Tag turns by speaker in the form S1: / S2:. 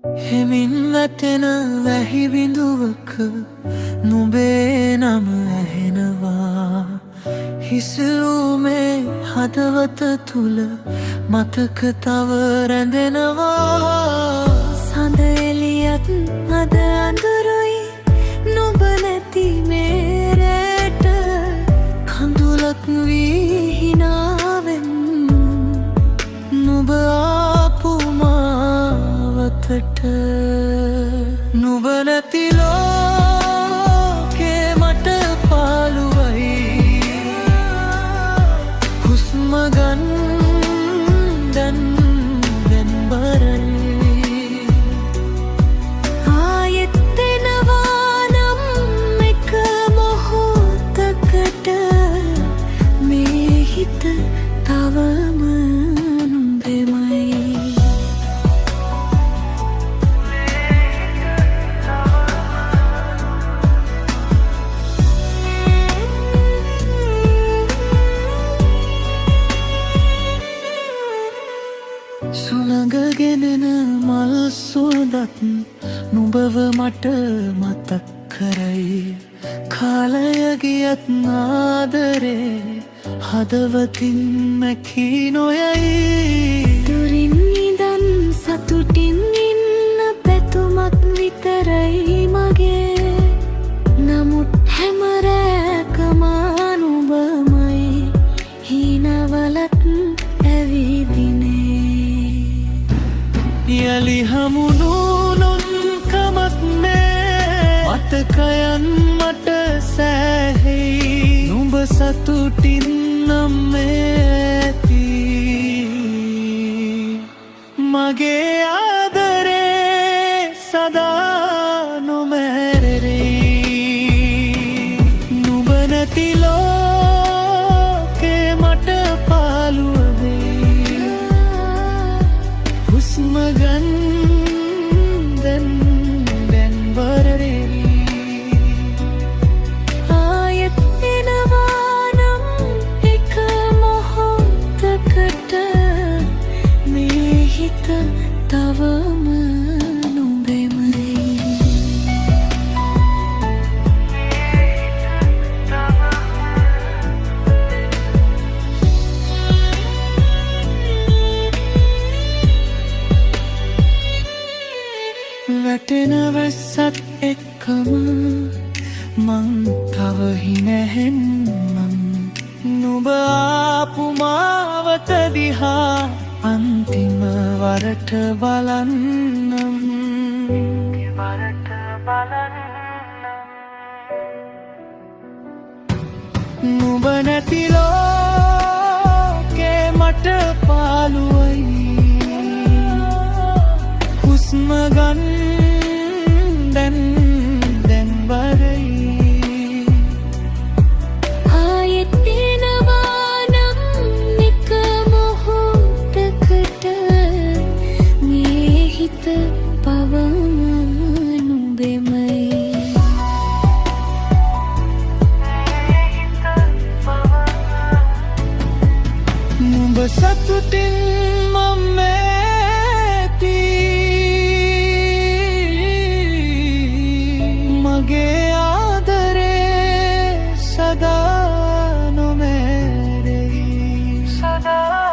S1: හෙමින් වැටෙන වැහි බිඳුවක නුඹේ නම ඇහෙනවා. හිසුමේ හදවත තුල මතක තව රැඳෙනවා. සඳ එළියත් අද අඳුරුයි නුඹ නැති මේ රැට. කඳුලක් වී හිනාවෙන් නුඹ ආපු මාවතට. නුඹ නැති ලෝකේ මට පාළුවයි. හුස්ම ගන්න දැන් බරයි. ආයෙත් එනවා නම් එක මොහොතකට මේ හිත තවම නුඹෙමයි. සුළඟගෙනෙන මල් සුවඳත් නුඹව මට මතක් කරයි. කාලය ගියත් ආදරේ හදවතින් මැකී නොයයි. දුරින් ඉඳන් සතුටින් ඉන්න පැතුමක් විතරයි මගේ. නමුත් හැම රැකම නුඹමයි හිනවලත් ඇවිදිනේ. යලි හමුණු නොන්කමක් නෑ. මතකයන් මට සෑහෙයි. නුඹ සතුටින් නම් ඇති. මගේ ආදරේ සදා නොමැරෙයි. නුඹ නැති ලෝකේ මට පාළුව වෙයි. හුස්ම ගන්න දැන් බරයි. ආයෙත් එනවා නම් එක මොහොතකට මේ හිත තවම නුඹෙමයි. වැටෙන වැස්සත් එක්කම මං තව හිනැහෙන්නම්. නුඹ ආපු මාවත දිහා අන්තිම වරට බලන්නම්. නුඹ නැති ලෝකේ මට පාළුවයි. හුස්ම ගන්න දැන් බරයි. ආයෙත් එනවා නම් එක මොහොතකට මේ හිත පවම නුඹෙමයි. නුඹ සතුටින් මම ඇති. මගේ ආදරේ සදා නොමැරෙයි. සදා